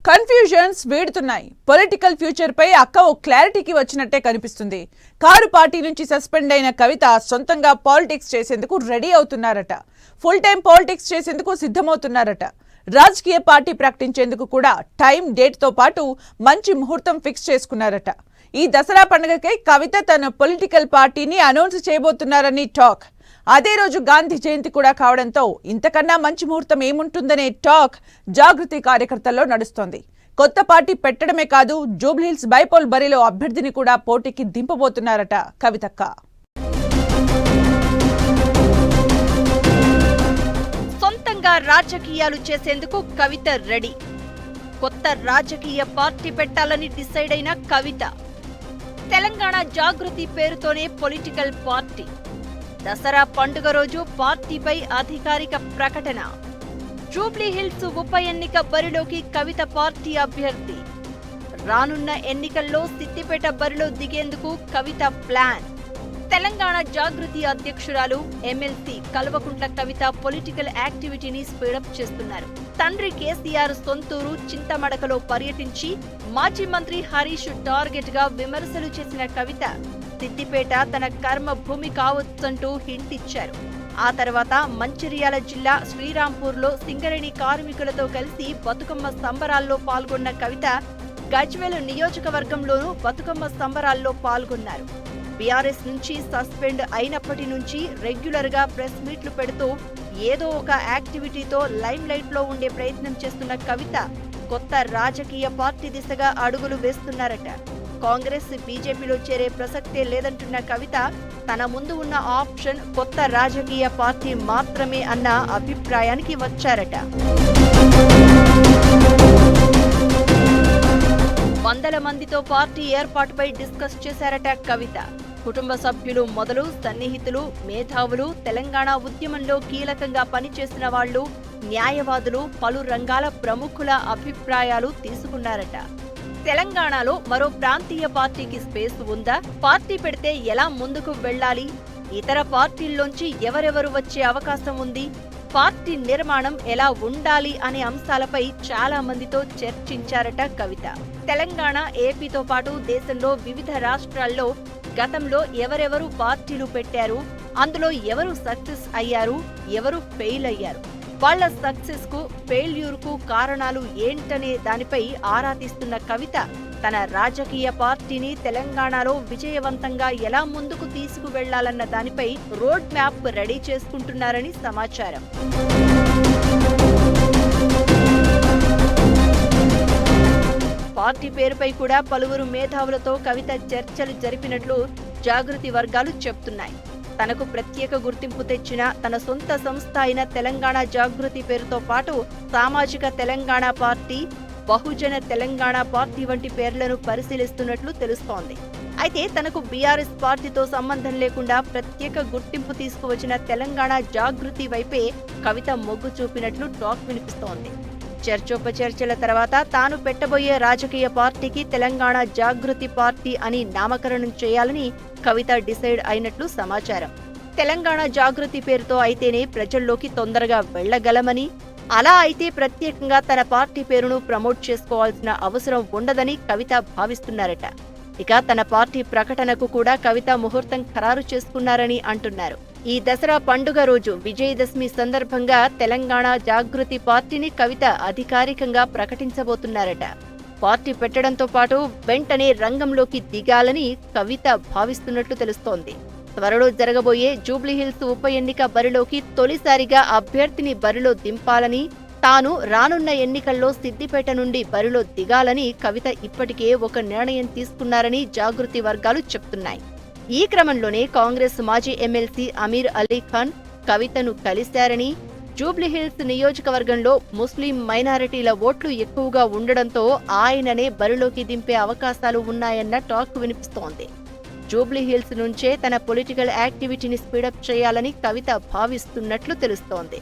Confusions వీడుతున్నాయి. Political future పై అక్క ఓ క్లారిటీకి వచ్చినట్టే కనిపిస్తుంది. కారు పార్టీ నుంచి సస్పెండ్ అయిన కవిత సొంతంగా పాలిటిక్స్ చేసేందుకు రెడీ అవుతున్నారట. ఫుల్ టైం పాలిటిక్స్ చేసేందుకు సిద్ధమవుతున్నారట. రాజకీయ పార్టీ ప్రకటించేందుకు కూడా టైం డేట్ తో పాటు మంచి ముహూర్తం ఫిక్స్ చేసుకున్నారట. ఈ దసరా పండుగకై కవిత తన పొలిటికల్ పార్టీని అనౌన్స్ చేయబోతున్నారని టాక్. అదే రోజు గాంధీ జయంతి కూడా కావడంతో ఇంతకన్నా మంచి ముహూర్తం ఏముంటుందనే టాక్ జాగృతి కార్యకర్తల్లో నడుస్తోంది. కొత్త పార్టీ పెట్టడమే కాదు, జూబ్లీహిల్స్ బైపోల్ బరిలో అభ్యర్థిని కూడా పోటీకి దింపబోతున్నారట కవితక్క. సొంతంగా రాజకీయాలు చేసేందుకు కవిత రెడీ. కొత్త రాజకీయ పార్టీ పెట్టాలని డిసైడ్ అయిన కవిత తెలంగాణ జాగృతి పేరుతోనే పొలిటికల్ పార్టీ. దసరా పండుగ రోజు పార్టీపై అధికారిక ప్రకటన. జూబ్లీహిల్స్ ఉప ఎన్నిక బరిలోకి కవిత పార్టీ అభ్యర్థి. రానున్న ఎన్నికల్లో సిద్దిపేట బరిలో దిగేందుకు కవిత ప్లాన్. తెలంగాణ జాగృతి అధ్యక్షురాలు MLC Kalvakuntla Kavitha political యాక్టివిటీని speedup చేస్తున్నారు. తండ్రి కేసీఆర్ సొంతూరు చింతమడకలో పర్యటించి మాజీ మంత్రి హరీష్ టార్గెట్ గా విమర్శలు చేసిన కవిత సిద్దిపేట తన కర్మ భూమి కావచ్చంటూ హింట్ ఇచ్చారు. ఆ తర్వాత మంచిర్యాల జిల్లా శ్రీరాంపూర్లో సింగరేణి కార్మికులతో కలిసి బతుకమ్మ సంబరాల్లో పాల్గొన్న కవిత గజ్వేల్ నియోజకవర్గంలోనూ బతుకమ్మ సంబరాల్లో పాల్గొన్నారు. బీఆర్ఎస్ నుంచి సస్పెండ్ అయినప్పటి నుంచి రెగ్యులర్ గా ప్రెస్ మీట్లు పెడుతూ ఏదో ఒక యాక్టివిటీతో లైమ్ లైట్ లో ఉండే ప్రయత్నం చేస్తున్న కవిత కొత్త రాజకీయ పార్టీ దిశగా అడుగులు వేస్తున్నారట. కాంగ్రెస్ బీజేపీలో చేరే ప్రసక్తే లేదంటున్న కవిత తన ముందు ఉన్న ఆప్షన్ కొత్త రాజకీయ పార్టీ మాత్రమే అన్న అభిప్రాయానికి వచ్చారట. వందల మందితో పార్టీ ఏర్పాటుపై డిస్కస్ చేశారట కవిత. కుటుంబ సభ్యులు మొదలు సన్నిహితులు, మేధావులు, తెలంగాణ ఉద్యమంలో కీలకంగా పనిచేసిన వాళ్లు, న్యాయవాదులు, పలు రంగాల ప్రముఖుల అభిప్రాయాలు తీసుకున్నారట. తెలంగాణలో మరో ప్రాంతీయ పార్టీకి స్పేస్ ఉందా? పార్టీ పెడితే ఎలా ముందుకు వెళ్లాలి? ఇతర పార్టీల్లోంచి ఎవరెవరు వచ్చే అవకాశం ఉంది? పార్టీ నిర్మాణం ఎలా ఉండాలి అనే అంశాలపై చాలా మందితో చర్చించారట కవిత. తెలంగాణ, ఏపీతో పాటు దేశంలో వివిధ రాష్ట్రాల్లో గతంలో ఎవరెవరు పార్టీలు పెట్టారు, అందులో ఎవరు సక్సెస్ అయ్యారు, ఎవరు ఫెయిల్ అయ్యారు, వాళ్ల సక్సెస్ కు ఫెయిల్యూర్ కు కారణాలు ఏంటనే దానిపై ఆరా తీస్తున్న కవిత తన రాజకీయ పార్టీని తెలంగాణలో విజయవంతంగా ఎలా ముందుకు తీసుకువెళ్లాలన్న దానిపై రోడ్ మ్యాప్ రెడీ చేసుకుంటున్నారని సమాచారం. పార్టీ పేరుపై కూడా పలువురు మేధావులతో కవిత చర్చలు జరిపినట్లు జాగృతి వర్గాలు చెప్తున్నాయి. తనకు ప్రత్యేక గుర్తింపు తెచ్చిన తన సొంత సంస్థ అయిన తెలంగాణ జాగృతి పేరుతో పాటు సామాజిక తెలంగాణ పార్టీ, బహుజన తెలంగాణ పార్టీ వంటి పేర్లను పరిశీలిస్తున్నట్లు తెలుస్తోంది. అయితే తనకు బీఆర్ఎస్ పార్టీతో సంబంధం లేకుండా ప్రత్యేక గుర్తింపు తీసుకువచ్చిన తెలంగాణ జాగృతి వైపే కవిత మొగ్గు చూపినట్లు టాక్ వినిపిస్తోంది. చర్చోపచర్చల తర్వాత తాను పెట్టబోయే రాజకీయ పార్టీకి తెలంగాణ జాగృతి పార్టీ అని నామకరణం చేయాలని కవిత డిసైడ్ అయినట్లు సమాచారం. తెలంగాణ జాగృతి పేరుతో అయితేనే ప్రజల్లోకి తొందరగా వెళ్లగలమని, అలా అయితే ప్రత్యేకంగా తన పార్టీ పేరును ప్రమోట్ చేసుకోవాల్సిన అవసరం ఉండదని కవిత భావిస్తున్నారట. ఇక తన పార్టీ ప్రకటనకు కూడా కవిత ముహూర్తం ఖరారు చేసుకున్నారని అంటున్నారు. ఈ దసరా పండుగ రోజు విజయదశమి సందర్భంగా తెలంగాణ జాగృతి పార్టీని కవిత అధికారికంగా ప్రకటించబోతున్నారట. పార్టీ పెట్టడంతో పాటు వెంటనే రంగంలోకి దిగాలని కవిత భావిస్తున్నట్లు తెలుస్తోంది. త్వరలో జరగబోయే జూబ్లీహిల్స్ ఉప ఎన్నిక బరిలోకి తొలిసారిగా అభ్యర్థిని బరిలో దింపాలని, తాను రానున్న ఎన్నికల్లో సిద్దిపేట నుండి బరిలో దిగాలని కవిత ఇప్పటికే ఒక నిర్ణయం తీసుకున్నారని జాగృతి వర్గాలు చెప్తున్నాయి. ఈ క్రమంలోనే కాంగ్రెస్ మాజీ ఎమ్మెల్సీ అమీర్ అలీ ఖాన్ కవితను కలిశారని, జూబ్లీహిల్స్ నియోజకవర్గంలో ముస్లిం మైనారిటీల ఓట్లు ఎక్కువగా ఉండడంతో ఆయననే బరిలోకి దింపే అవకాశాలు ఉన్నాయన్న టాక్ వినిపిస్తోంది. జూబ్లీహిల్స్ నుంచే తన పొలిటికల్ యాక్టివిటీని స్పీడప్ చేయాలని కవిత భావిస్తున్నట్లు తెలుస్తోంది.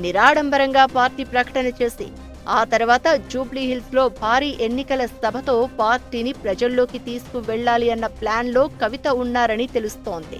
నిరాడంబరంగా పార్టీ ప్రకటన చేసి ఆ తర్వాత జూబ్లీహిల్స్ లో భారీ ఎన్నికల సభతో పార్టీని ప్రజల్లోకి తీసుకువెళ్లాలి అన్న ప్లాన్లో కవిత ఉన్నారని తెలుస్తోంది.